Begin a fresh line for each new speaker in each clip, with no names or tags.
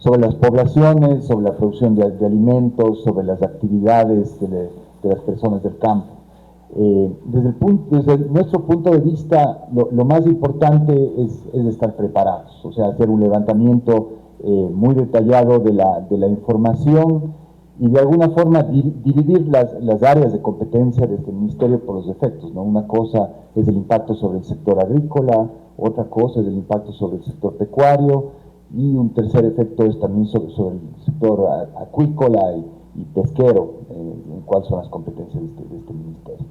sobre las poblaciones, sobre la producción de alimentos, sobre las actividades de las personas del campo. Desde nuestro punto de vista, lo más importante es estar preparados, o sea, hacer un levantamiento muy detallado de la información y de alguna forma dividir las áreas de competencia de este ministerio por los efectos, ¿no? Una cosa es el impacto sobre el sector agrícola, otra cosa es el impacto sobre el sector pecuario, y un tercer efecto es también sobre el sector acuícola y pesquero, en cuáles son las competencias de este ministerio.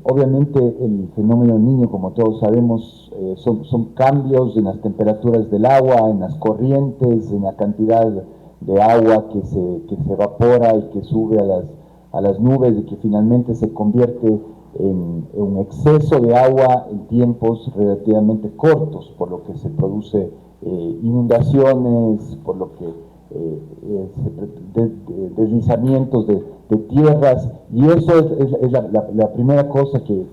Obviamente el fenómeno del Niño, como todos sabemos, son cambios en las temperaturas del agua, en las corrientes, en la cantidad de agua que se evapora y que sube a las nubes y que finalmente se convierte en un exceso de agua en tiempos relativamente cortos, por lo que se produce inundaciones, por lo que deslizamientos de tierras, y eso es la primera cosa que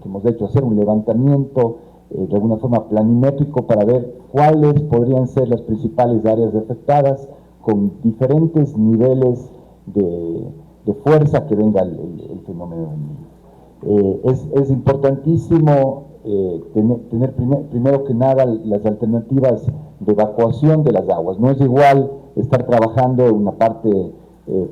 hemos hecho, hacer un levantamiento de alguna forma planimétrico para ver cuáles podrían ser las principales áreas afectadas con diferentes niveles de fuerza que venga el fenómeno del Niño. Es importantísimo tener primero que nada las alternativas de evacuación de las aguas. No es igual estar trabajando en una parte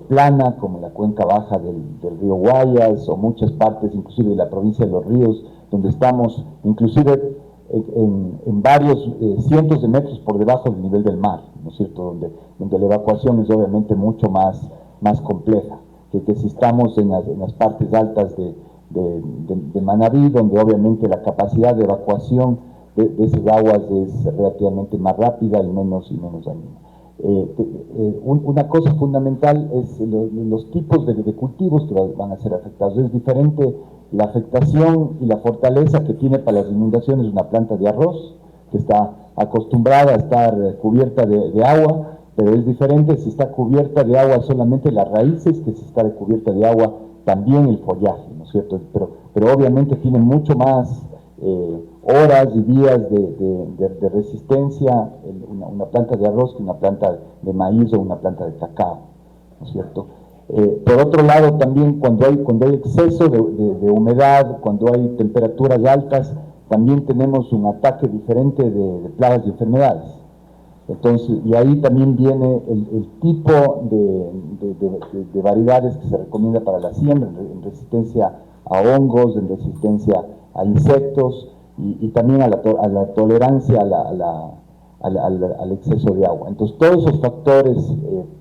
plana como la cuenca baja del río Guayas o muchas partes inclusive de la provincia de Los Ríos, donde estamos inclusive en varios cientos de metros por debajo del nivel del mar, ¿no es cierto? Donde la evacuación es obviamente mucho más compleja que si estamos en las partes altas de Manabí, donde obviamente la capacidad de evacuación de esas aguas es relativamente más rápida y menos dañina. Una cosa fundamental es los tipos de cultivos que van a ser afectados. Es diferente la afectación y la fortaleza que tiene para las inundaciones una planta de arroz, que está acostumbrada a estar cubierta de agua, pero es diferente si está cubierta de agua solamente las raíces que si está cubierta de agua también el follaje, ¿no es cierto? Pero obviamente tiene mucho más horas y días de resistencia una planta de arroz que una planta de maíz o una planta de cacao, ¿no es cierto? Por otro lado, también cuando hay exceso de humedad, cuando hay temperaturas altas, también tenemos un ataque diferente de plagas y enfermedades. Entonces, y ahí también viene el tipo de variedades que se recomienda para la siembra, en resistencia a hongos, en resistencia a insectos y también a la tolerancia al exceso de agua. Entonces, todos esos factores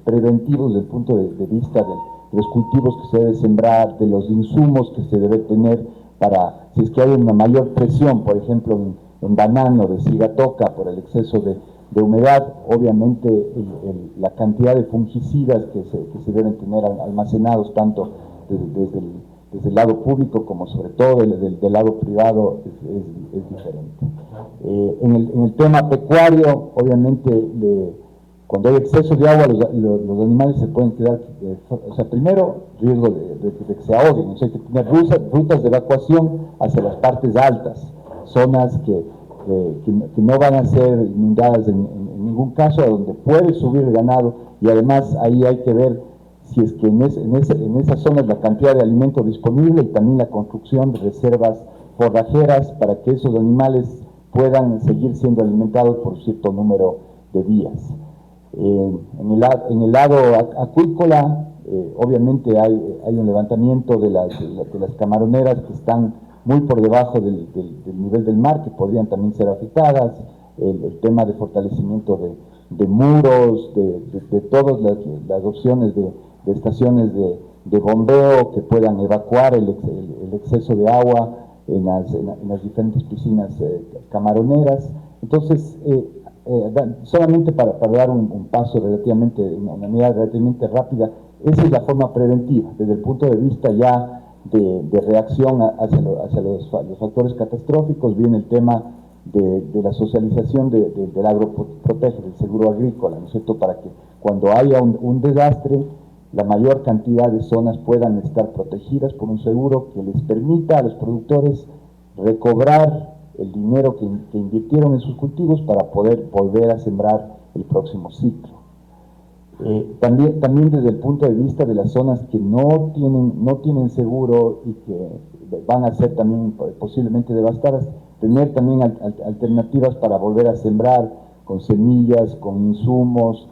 preventivos desde el punto de vista de los cultivos que se debe sembrar, de los insumos que se debe tener para, si es que hay una mayor presión, por ejemplo, en banano de sigatoca por el exceso de humedad, obviamente la cantidad de fungicidas que se deben tener almacenados tanto desde el lado público como sobre todo del lado privado es diferente. En el tema pecuario, obviamente, cuando hay exceso de agua, los animales se pueden quedar, o sea, primero, riesgo de que se ahoguen, o sea, hay que tener rutas de evacuación hacia las partes altas, zonas que no van a ser inundadas en ningún caso, a donde puede subir el ganado, y además ahí hay que ver si es que en esas zonas la cantidad de alimento disponible y también la construcción de reservas forrajeras para que esos animales puedan seguir siendo alimentados por cierto número de días. En el lado acuícola, obviamente hay un levantamiento de las camaroneras que están muy por debajo del nivel del mar, que podrían también ser afectadas, el tema de fortalecimiento de muros, de todas las opciones de estaciones de bombeo que puedan evacuar el exceso de agua en las diferentes piscinas camaroneras. Entonces, solamente para dar un paso una mirada relativamente rápida, esa es la forma preventiva, desde el punto de vista ya de reacción hacia los factores catastróficos. Viene el tema de la socialización del agroprotege, del seguro agrícola, ¿no es cierto?, para que cuando haya un desastre, la mayor cantidad de zonas puedan estar protegidas por un seguro que les permita a los productores recobrar el dinero que invirtieron en sus cultivos para poder volver a sembrar el próximo ciclo. También desde el punto de vista de las zonas que no tienen seguro y que van a ser también posiblemente devastadas, tener también alternativas para volver a sembrar con semillas, con insumos,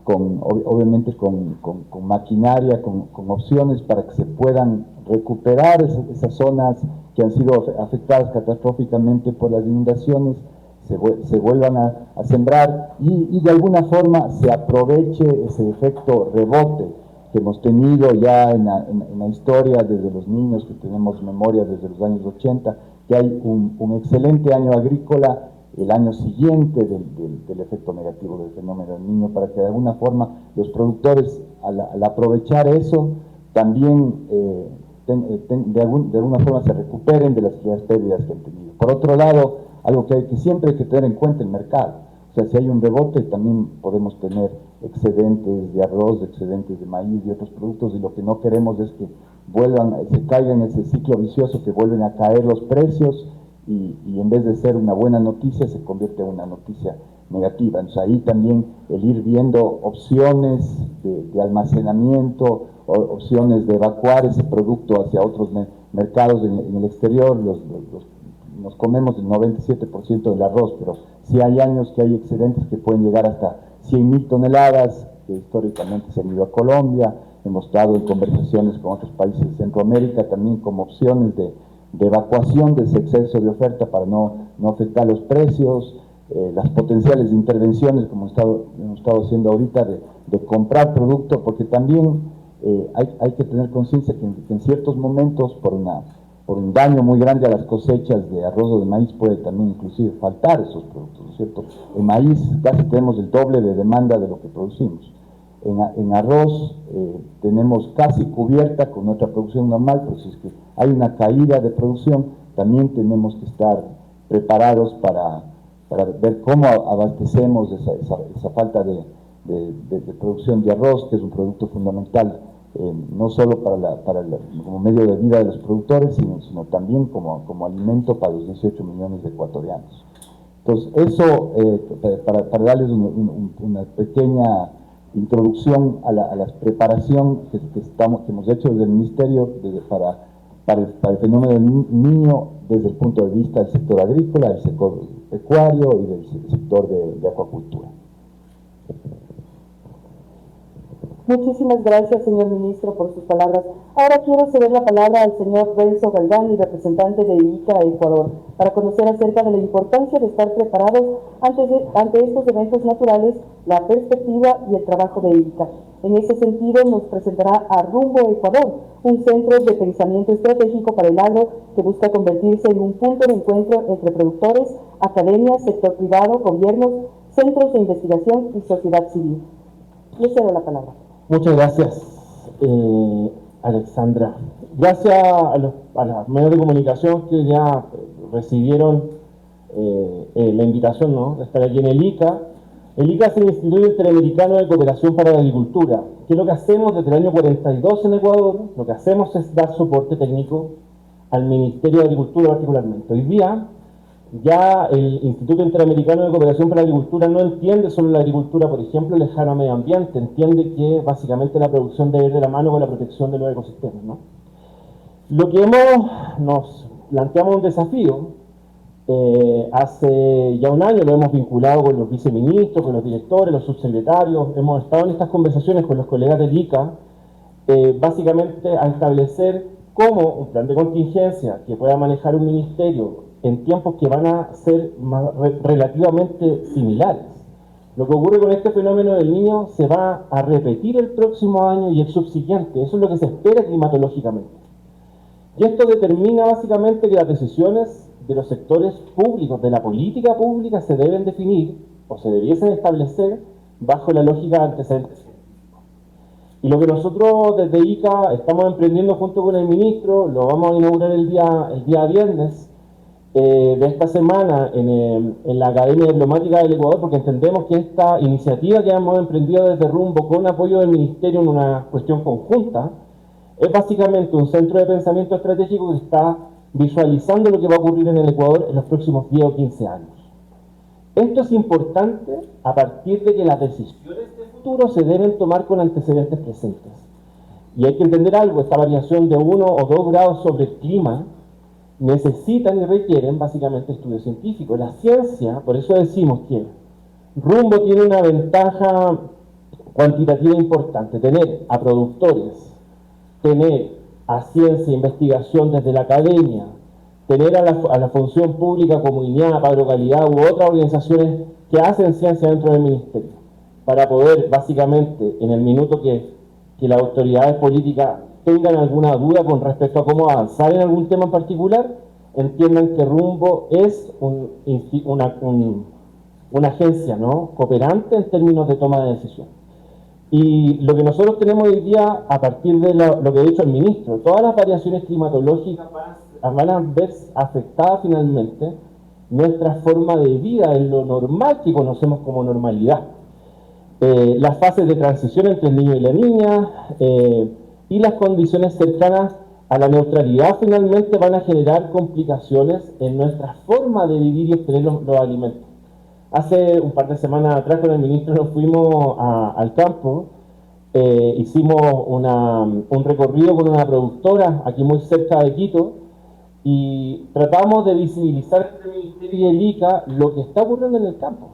obviamente con maquinaria, con opciones para que se puedan recuperar esas zonas que han sido afectadas catastróficamente por las inundaciones, se vuelvan a sembrar y de alguna forma se aproveche ese efecto rebote que hemos tenido ya en la historia desde los niños, que tenemos memoria desde los años 80, que hay un excelente año agrícola el año siguiente del efecto negativo del fenómeno del Niño, para que de alguna forma los productores al aprovechar eso también de alguna forma se recuperen de las pérdidas que han tenido. Por otro lado, algo que siempre hay que tener en cuenta el mercado. O sea, si hay un rebote, también podemos tener excedentes de arroz, excedentes de maíz y otros productos, y lo que no queremos es que se caigan en ese ciclo vicioso, que vuelven a caer los precios y en vez de ser una buena noticia, se convierte en una noticia negativa. Entonces ahí también el ir viendo opciones de almacenamiento, opciones de evacuar ese producto hacia otros mercados en el exterior. Nos comemos el 97% del arroz, pero sí hay años que hay excedentes que pueden llegar hasta 100.000 toneladas, que históricamente se han ido a Colombia. Hemos estado en conversaciones con otros países de Centroamérica también como opciones de evacuación de ese exceso de oferta para no afectar los precios, las potenciales intervenciones, como hemos estado haciendo ahorita, de comprar producto, porque también hay que tener conciencia que en ciertos momentos, por un daño muy grande a las cosechas de arroz o de maíz, puede también inclusive faltar esos productos, ¿no es cierto? En maíz casi tenemos el doble de demanda de lo que producimos. En arroz tenemos casi cubierta con nuestra producción normal, pero si es que hay una caída de producción, también tenemos que estar preparados para ver cómo abastecemos esa falta de producción de arroz, que es un producto fundamental, no solo como medio de vida de los productores, sino también como alimento para los 18 millones de ecuatorianos. Entonces, eso, para darles una pequeña introducción a la preparación que hemos hecho desde el Ministerio para el fenómeno del Niño, desde el punto de vista del sector agrícola, del sector pecuario y del sector de acuacultura.
Muchísimas gracias, señor ministro, por sus palabras. Ahora quiero ceder la palabra al señor Renzo Galvani, representante de ICA Ecuador, para conocer acerca de la importancia de estar preparados ante estos eventos naturales, la perspectiva y el trabajo de ICA. En ese sentido, nos presentará a Rumbo Ecuador, un centro de pensamiento estratégico para el agro que busca convertirse en un punto de encuentro entre productores, academia, sector privado, gobiernos, centros de investigación y sociedad civil. Le cedo la palabra.
Muchas gracias, Alexandra. Gracias a los medios de comunicación que ya recibieron la invitación, ¿no?, de estar aquí en el ICA. El ICA es el Instituto Interamericano de Cooperación para la Agricultura, que es lo que hacemos desde el año 42 en Ecuador. Lo que hacemos es dar soporte técnico al Ministerio de Agricultura particularmente. Hoy día ya el Instituto Interamericano de Cooperación para la Agricultura no entiende solo la agricultura, por ejemplo, lejana al medio ambiente, entiende que básicamente la producción debe ir de la mano con la protección de los ecosistemas, ¿no? Lo que nos planteamos un desafío, hace ya un año lo hemos vinculado con los viceministros, con los directores, los subsecretarios, hemos estado en estas conversaciones con los colegas del ICA, básicamente a establecer cómo un plan de contingencia que pueda manejar un ministerio en tiempos que van a ser relativamente similares. Lo que ocurre con este fenómeno del Niño se va a repetir el próximo año y el subsiguiente. Eso es lo que se espera climatológicamente. Y esto determina básicamente que las decisiones de los sectores públicos, de la política pública, se deben definir o se debiesen establecer bajo la lógica de antecedentes. Y lo que nosotros desde ICA estamos emprendiendo junto con el ministro, lo vamos a inaugurar el día viernes de esta semana en la Academia Diplomática del Ecuador, porque entendemos que esta iniciativa que hemos emprendido desde Rumbo con apoyo del ministerio en una cuestión conjunta es básicamente un centro de pensamiento estratégico que está visualizando lo que va a ocurrir en el Ecuador en los próximos 10 o 15 años. Esto es importante a partir de que las decisiones de futuro se deben tomar con antecedentes presentes. Y hay que entender algo, esta variación de 1 o 2 grados sobre el clima necesitan y requieren básicamente estudios científicos. La ciencia, por eso decimos que Rumbo tiene una ventaja cuantitativa importante, tener a productores, tener a ciencia e investigación desde la academia, tener a la función pública como INEAP, Agrocalidad u otras organizaciones que hacen ciencia dentro del ministerio, para poder básicamente en el minuto que las autoridades políticas tengan alguna duda con respecto a cómo avanzar en algún tema en particular, entiendan que Rumbo es una agencia, ¿no?, cooperante en términos de toma de decisión. Y lo que nosotros tenemos hoy día, a partir de lo que ha dicho el ministro, todas las variaciones climatológicas van a ver afectada finalmente nuestra forma de vida en lo normal que conocemos como normalidad. Las fases de transición entre el niño y la niña y las condiciones cercanas a la neutralidad finalmente van a generar complicaciones en nuestra forma de vivir y obtener los alimentos. Hace un par de semanas atrás con el ministro nos fuimos al campo, hicimos un recorrido con una productora aquí muy cerca de Quito y tratamos de visibilizar entre el Ministerio y el ICA lo que está ocurriendo en el campo.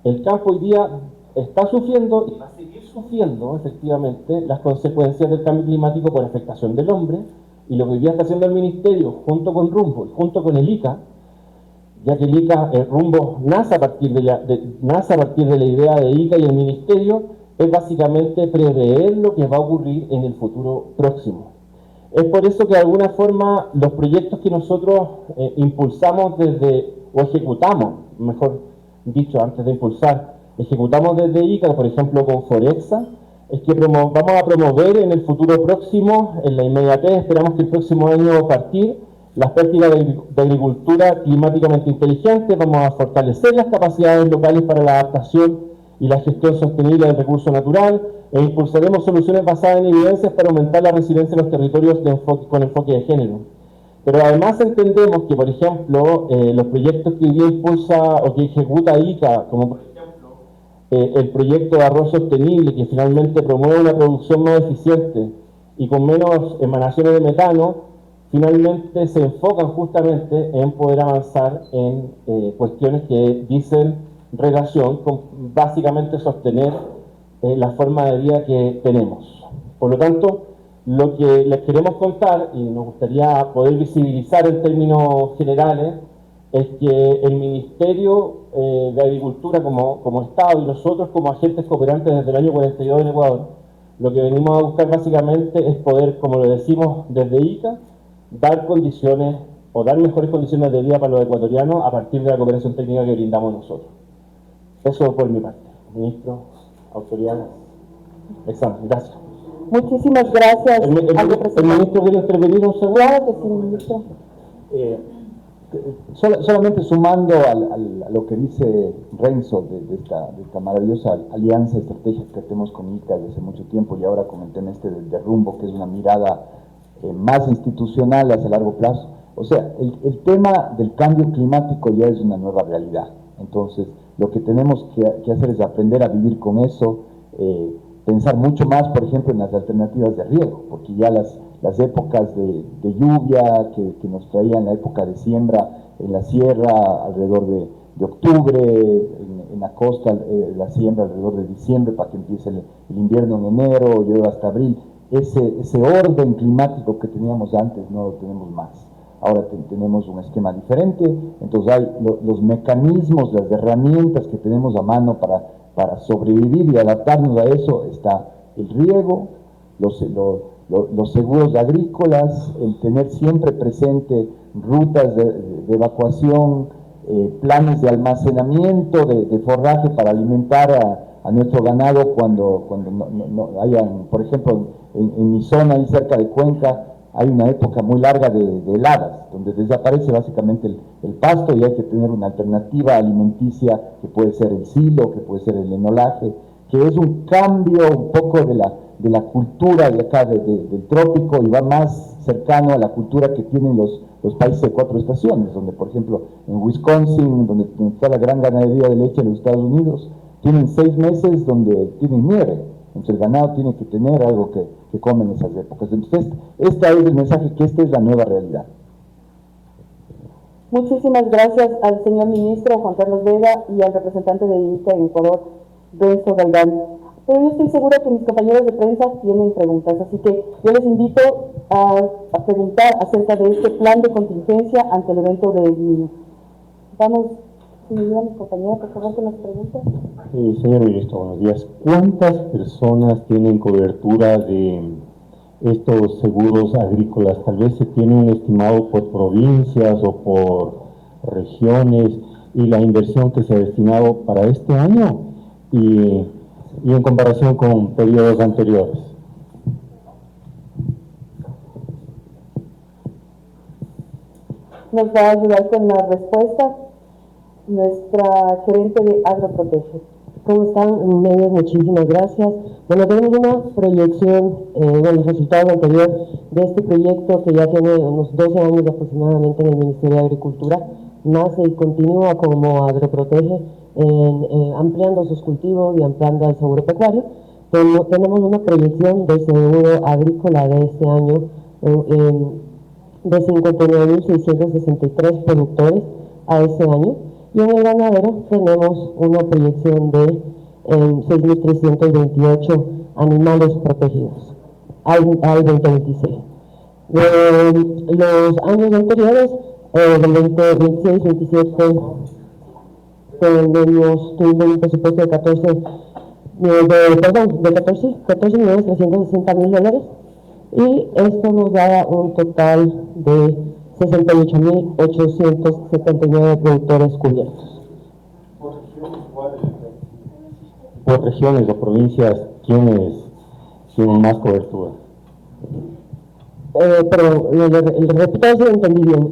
El campo hoy día está sufriendo y va a seguir sufriendo efectivamente las consecuencias del cambio climático por afectación del hombre, y lo que hoy día está haciendo el Ministerio junto con Rumbo y junto con el ICA, ya que el Rumbo nace a partir de la idea de ICA y el Ministerio, es básicamente prever lo que va a ocurrir en el futuro próximo. Es por eso que de alguna forma los proyectos que nosotros impulsamos o ejecutamos, mejor dicho, antes de impulsar, ejecutamos desde ICA, por ejemplo con Forexa, es que vamos a promover en el futuro próximo, en la inmediatez, esperamos que el próximo año partir, las prácticas de agricultura climáticamente inteligente. Vamos a fortalecer las capacidades locales para la adaptación y la gestión sostenible del recurso natural, e impulsaremos soluciones basadas en evidencias para aumentar la resiliencia de los territorios con enfoque de género. Pero además entendemos que, por ejemplo, los proyectos que hoy día impulsa o que ejecuta ICA, como por ejemplo el proyecto de arroz sostenible, que finalmente promueve una producción más eficiente y con menos emanaciones de metano, finalmente se enfocan justamente en poder avanzar en cuestiones que dicen relación con básicamente sostener la forma de vida que tenemos. Por lo tanto, lo que les queremos contar, y nos gustaría poder visibilizar en términos generales, es que el Ministerio de Agricultura como Estado y nosotros como agentes cooperantes desde el año 42 en Ecuador, lo que venimos a buscar básicamente es poder, como lo decimos desde ICA, dar condiciones o dar mejores condiciones de vida para los ecuatorianos a partir de la cooperación técnica que brindamos nosotros. Eso por mi parte. Ministro, autoridades, examen. Gracias.
Muchísimas gracias.
¿El ministro quiere intervenir un segundo?
Claro que sí, ministro.
Solamente sumando a lo que dice Renzo de esta maravillosa alianza estratégica que tenemos con ICA desde hace mucho tiempo, y ahora con el tema de Rumbo, que es una mirada más institucional hacia largo plazo. O sea, el tema del cambio climático ya es una nueva realidad. Entonces, lo que tenemos que hacer es aprender a vivir con eso, pensar mucho más, por ejemplo, en las alternativas de riego, porque ya las épocas de lluvia que nos traían la época de siembra en la sierra alrededor de octubre, en la costa la siembra alrededor de diciembre para que empiece el invierno en enero, llueva hasta abril. Ese orden climático que teníamos antes no lo tenemos más. Ahora tenemos un esquema diferente, entonces hay los mecanismos, las herramientas que tenemos a mano para sobrevivir y adaptarnos a eso. Está el riego, los seguros agrícolas, el tener siempre presente rutas de evacuación, planes de almacenamiento, de forraje para alimentar a nuestro ganado cuando no hayan, por ejemplo, en mi zona, ahí cerca de Cuenca, hay una época muy larga de heladas, donde desaparece básicamente el pasto y hay que tener una alternativa alimenticia que puede ser el silo, que puede ser el enolaje, que es un cambio un poco de de la cultura de acá, del trópico, y va más cercano a la cultura que tienen los países de 4 estaciones, donde por ejemplo en Wisconsin, donde está la gran ganadería de leche en los Estados Unidos, tienen 6 meses donde tienen nieve, entonces el ganado tiene que tener algo que comen en esas épocas. Entonces este es el mensaje, que esta es la nueva realidad.
Muchísimas gracias al señor ministro Juan Carlos Vega y al representante de ICA en Ecuador, Renzo Galván. Pero yo estoy segura que mis compañeros de prensa tienen preguntas, así que yo les invito a preguntar acerca de este plan de contingencia ante el evento de El Niño. Vamos, si me ayuda mis compañeros, por favor, con las preguntas.
Señor ministro, buenos días. ¿Cuántas personas tienen cobertura de estos seguros agrícolas? Tal vez se tiene un estimado por provincias o por regiones, y la inversión que se ha destinado para este año y en comparación con periodos anteriores.
Nos va a ayudar con la respuesta nuestra gerente de Agroprotege.
¿Cómo están? Medios, muchísimas gracias. Bueno, tenemos una proyección de los resultados anteriores de este proyecto que ya tiene unos 12 años aproximadamente en el Ministerio de Agricultura. Nace y continúa como Agroprotege, ampliando sus cultivos y ampliando el seguro pecuario. Tenemos una proyección de seguro agrícola de este año de 59.663 productores a este año. Y en el ganadero tenemos una proyección de 6.328 animales protegidos al 2026. Los años anteriores, del 2026-27, tuvimos un presupuesto de 14.360.000 dólares, y esto nos da un total de 68.879 productores cubiertos.
Por regiones o provincias, ¿quiénes tienen más cobertura?
Pero repito si lo entendí bien.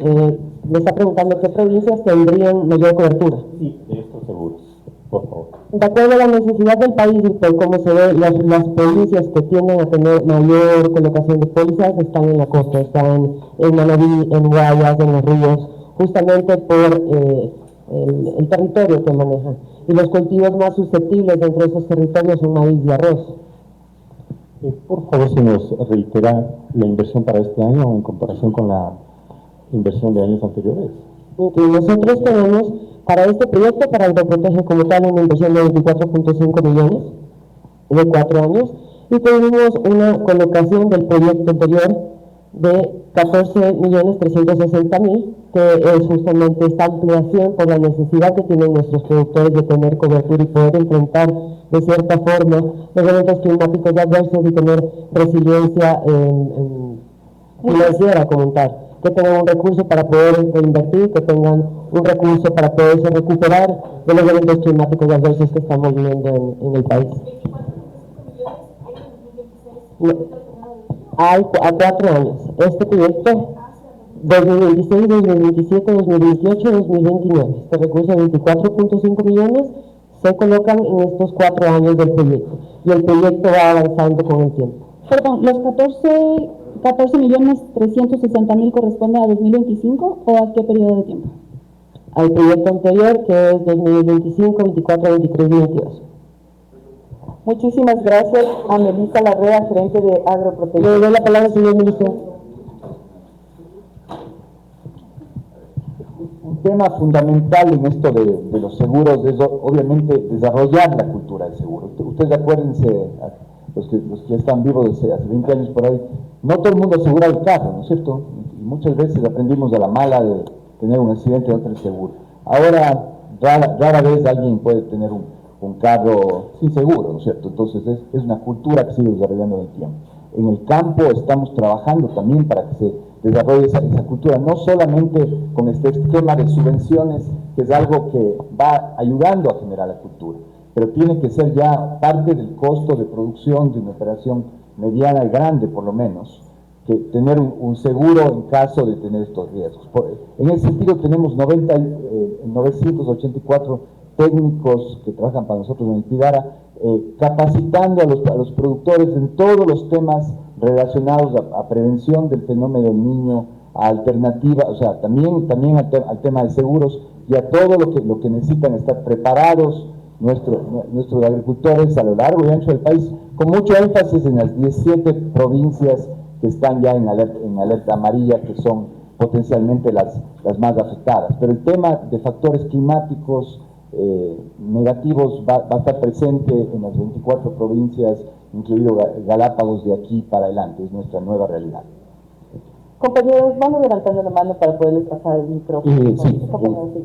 Me está preguntando qué provincias tendrían mayor cobertura.
Sí, de estos seguros, por favor.
De acuerdo a la necesidad del país y por cómo se ve, las provincias que tienden a tener mayor colocación de pólizas están en la costa, están en Manabí, en Guayas, en los ríos, justamente por el territorio que manejan. Y los cultivos más susceptibles dentro de esos territorios son maíz y arroz.
Por favor, si nos reitera la inversión para este año en comparación con la inversión de años anteriores.
Y nosotros tenemos para este proyecto, para Agroprotege como tal, una inversión de 24.5 millones de 4 años, y tuvimos una colocación del proyecto anterior de 14.360.000, que es justamente esta ampliación por la necesidad que tienen nuestros productores de tener cobertura y poder enfrentar de cierta forma los eventos climáticos adversos y tener resiliencia financiera como tal, que tengan un recurso para poder invertir, que tengan un recurso para poderse recuperar de los eventos climáticos adversos que estamos viviendo en el país. A 4 años. Este proyecto 2026, 2027, 2028, 2029. Este recurso de 24.5 millones se colocan en estos 4 años del proyecto, y el proyecto va avanzando con el tiempo.
Perdón, ¿los 14.360.000 corresponde a 2025 o a qué periodo de tiempo?
Al proyecto anterior, que es 2025, 24, 23 y 22.
Muchísimas gracias a Melissa Larrea, gerente de Agroprotege.
Le doy la palabra al señor ministro.
Un tema fundamental en esto de los seguros es obviamente desarrollar la cultura del seguro. Ustedes acuérdense, los que están vivos desde hace 20 años por ahí, no todo el mundo asegura el carro, ¿no es cierto? Y muchas veces aprendimos a la mala de tener un accidente y no tener seguro. Ahora, rara vez alguien puede tener un carro sin seguro, ¿no es cierto? Entonces es una cultura que sigue desarrollando en el tiempo. En el campo estamos trabajando también para que se desarrolle esa cultura, no solamente con este esquema de subvenciones, que es algo que va ayudando a generar la cultura, pero tiene que ser ya parte del costo de producción de una operación mediana y grande, por lo menos, que tener un seguro en caso de tener estos riesgos. En ese sentido tenemos 984 técnicos que trabajan para nosotros en el Pidara, capacitando a los productores en todos los temas relacionados a prevención del fenómeno del niño, a alternativa, o sea, también al tema de seguros y a todo lo que necesitan estar preparados nuestros agricultores a lo largo y ancho del país, con mucho énfasis en las 17 provincias que están ya en alerta amarilla, que son potencialmente las más afectadas. Pero el tema de factores climáticos negativos va a estar presente en las 24 provincias, incluido Galápagos, de aquí para adelante. Es nuestra nueva realidad.
Compañeros, vamos levantando la mano para poderles pasar el micrófono.
Sí.
Compañeros, sí.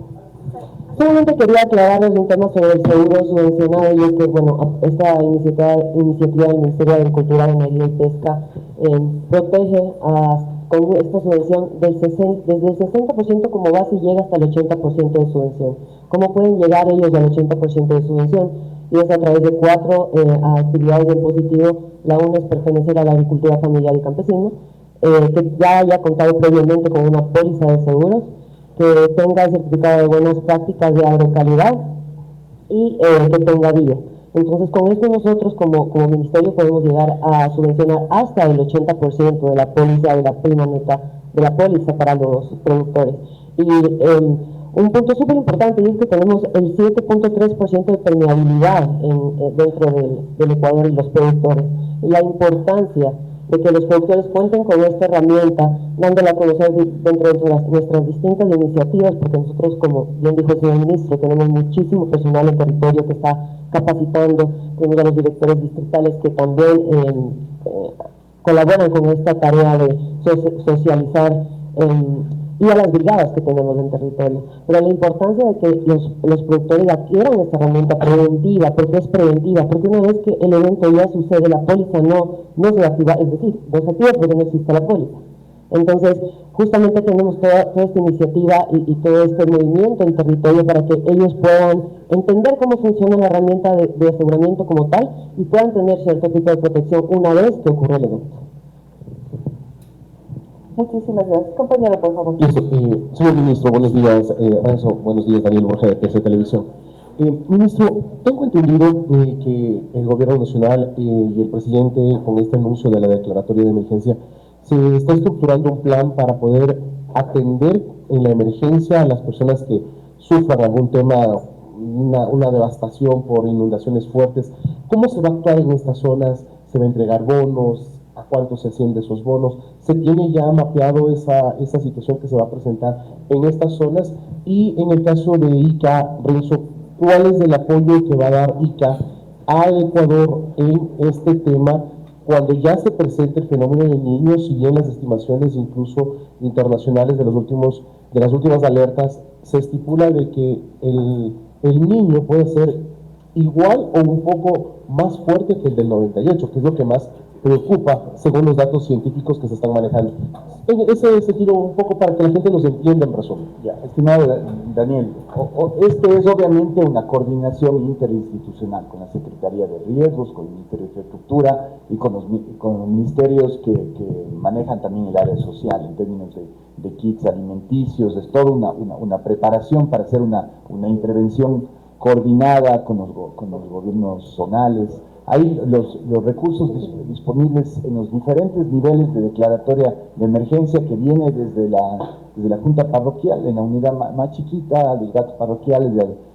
Solamente quería aclararles un tema sobre el seguro subvencionado, y es que, bueno, esta iniciativa del Ministerio de Agricultura, Ganadería y Pesca protege con esta subvención desde el 60% como base y llega hasta el 80% de subvención. ¿Cómo pueden llegar ellos al 80% de subvención? Y es a través de 4 actividades del positivo. La una es pertenecer a la agricultura familiar y campesina, que ya haya contado previamente con una póliza de seguros, que tenga el certificado de buenas prácticas de agrocalidad y que tenga vía. Entonces, con esto nosotros como ministerio podemos llegar a subvencionar hasta el 80% de la póliza, de la prima neta de la póliza para los productores. Y un punto súper importante es que tenemos el 7.3% de permeabilidad dentro del Ecuador y los productores. Y la importancia de que los productores cuenten con esta herramienta, dándola a conocer dentro de nuestras distintas iniciativas, porque nosotros, como bien dijo el señor ministro, tenemos muchísimo personal en territorio que está capacitando, tenemos a los directores distritales que también colaboran con esta tarea de socializar, y a las brigadas que tenemos en territorio. Pero la importancia de que los productores adquieran esta herramienta preventiva, porque es preventiva, porque una vez que el evento ya sucede, la póliza no se activa, es decir, no se activa porque no existe la póliza. Entonces, justamente tenemos toda esta iniciativa y todo este movimiento en territorio para que ellos puedan entender cómo funciona la herramienta de aseguramiento como tal y puedan tener cierto tipo de protección una vez que ocurre el evento.
Muchísimas gracias. Compañero, por favor.
Señor ministro, buenos días. Renzo, buenos días. Daniel Borja, de PC Televisión. Ministro, tengo entendido que el Gobierno Nacional y el presidente, con este anuncio de la declaratoria de emergencia, se está estructurando un plan para poder atender en la emergencia a las personas que sufran algún tema, una devastación por inundaciones fuertes. ¿Cómo se va a actuar en estas zonas? ¿Se va a entregar bonos? ¿A cuánto se asciende esos bonos? ¿Se tiene ya mapeado esa situación que se va a presentar en estas zonas? Y en el caso de ICA, Renzo, ¿cuál es el apoyo que va a dar ICA a Ecuador en este tema cuando ya se presente el fenómeno de niños? Si bien las estimaciones incluso internacionales de las últimas alertas se estipula de que el niño puede ser igual o un poco más fuerte que el del 98, que es lo que más preocupa según los datos científicos que se están manejando. En ese sentido, un poco para que la gente nos entienda en resumen.
Ya, estimado Daniel, este es obviamente una coordinación interinstitucional con la Secretaría de Riesgos, con el Ministerio de Infraestructura y con los ministerios que manejan también el área social en términos de kits alimenticios. Es toda una preparación para hacer una intervención coordinada con los gobiernos zonales. Hay los recursos disponibles en los diferentes niveles de declaratoria de emergencia que viene desde la Junta Parroquial, en la unidad más chiquita, a los GATS parroquiales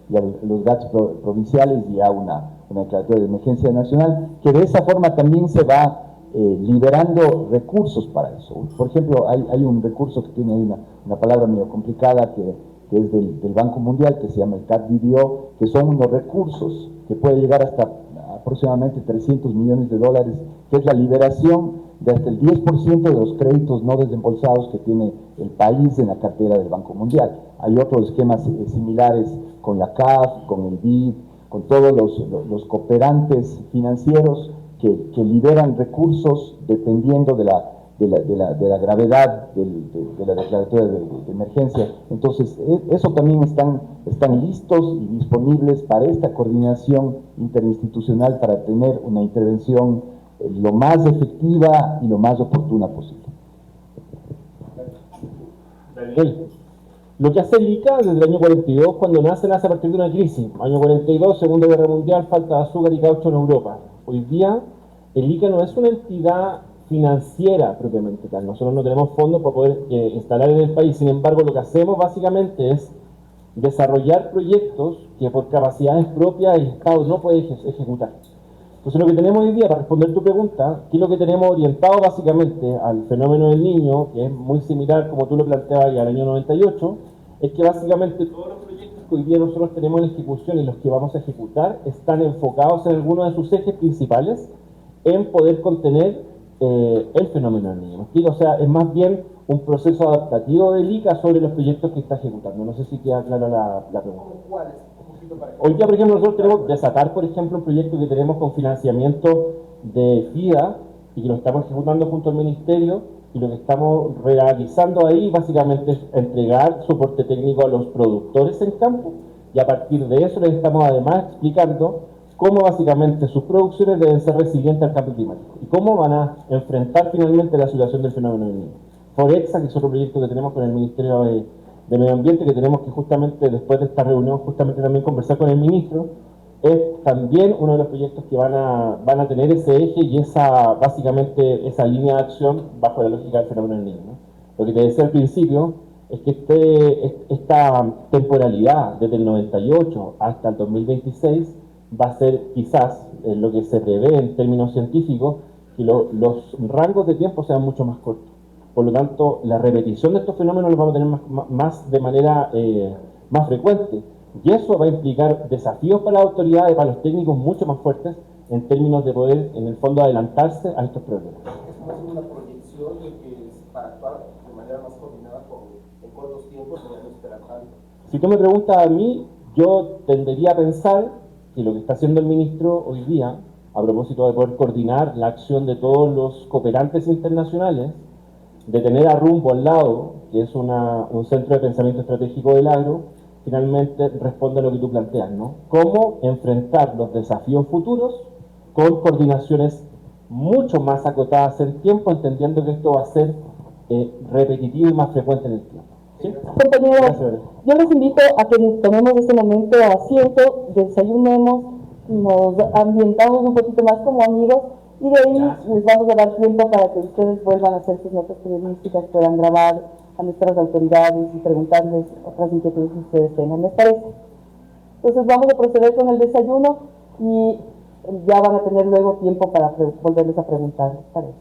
y a los GATS provinciales, y a una declaratoria de emergencia nacional, que de esa forma también se va liberando recursos para eso. Por ejemplo, hay un recurso que tiene ahí una palabra medio complicada que es del Banco Mundial, que se llama el CAD-BDO, que son unos recursos que puede llegar hasta aproximadamente $300 millones, que es la liberación de hasta el 10% de los créditos no desembolsados que tiene el país en la cartera del Banco Mundial. Hay otros esquemas similares con la CAF, con el BID, con todos los cooperantes financieros que liberan recursos dependiendo de la gravedad de la declaratoria de emergencia. Entonces, eso también están listos y disponibles para esta coordinación interinstitucional para tener una intervención lo más efectiva y lo más oportuna posible.
Daniel, Lo que hace el ICA desde el año 42, cuando nace a partir de una crisis. Año 42, Segunda Guerra Mundial, falta de azúcar y caucho en Europa. Hoy día, el ICA no es una entidad financiera propiamente tal. Nosotros no tenemos fondos para poder instalar en el país. Sin embargo, lo que hacemos básicamente es desarrollar proyectos que por capacidades propias el Estado no puede ejecutar. Entonces lo que tenemos hoy día, para responder tu pregunta, que es lo que tenemos orientado básicamente al fenómeno del niño, que es muy similar como tú lo planteabas ya al año 98, es que básicamente todos los proyectos que hoy día nosotros tenemos en ejecución y los que vamos a ejecutar están enfocados en algunos de sus ejes principales en poder contener el fenómeno del niño. ¿Me explico? O sea, es más bien un proceso adaptativo del ICA sobre los proyectos que está ejecutando. No sé si queda clara la pregunta.
¿Cuáles?
Hoy día, por ejemplo, nosotros tenemos Desatar, por ejemplo, un proyecto que tenemos con financiamiento de FIDA y que lo estamos ejecutando junto al Ministerio, y lo que estamos realizando ahí básicamente es entregar soporte técnico a los productores en campo, y a partir de eso les estamos además explicando cómo básicamente sus producciones deben ser resilientes al cambio climático y cómo van a enfrentar finalmente la situación del fenómeno del niño. Forexa, que es otro proyecto que tenemos con el Ministerio de Medio Ambiente, que tenemos que justamente después de esta reunión justamente también conversar con el ministro, es también uno de los proyectos que van a tener ese eje y básicamente esa línea de acción bajo la lógica del fenómeno del niño, ¿no? Lo que te decía al principio es que esta temporalidad desde el 98 hasta el 2026 va a ser quizás lo que se prevé en términos científicos, que los rangos de tiempo sean mucho más cortos. Por lo tanto, la repetición de estos fenómenos los vamos a tener más de manera más frecuente. Y eso va a implicar desafíos para las autoridades, para los técnicos mucho más fuertes en términos de poder, en el fondo, adelantarse a estos problemas.
Es más una proyección de que es para actuar de manera más coordinada en cortos tiempos, no esperar tanto.
Si tú me preguntas a mí, yo tendería a pensar que lo que está haciendo el ministro hoy día, a propósito de poder coordinar la acción de todos los cooperantes internacionales, de tener a Rumbo al lado, que es un centro de pensamiento estratégico del agro, finalmente responde a lo que tú planteas, ¿no? Cómo enfrentar los desafíos futuros con coordinaciones mucho más acotadas en tiempo, entendiendo que esto va a ser repetitivo y más frecuente en el tiempo. ¿Sí?
Compañeros, yo los invito a que tomemos este momento asiento, desayunemos, nos ambientamos un poquito más como amigos, y de ahí les vamos a dar tiempo para que ustedes vuelvan a hacer sus notas periodísticas, puedan grabar a nuestras autoridades y preguntarles otras inquietudes que ustedes tengan, ¿les parece? Entonces vamos a proceder con el desayuno y ya van a tener luego tiempo para volverles a preguntar, ¿les parece?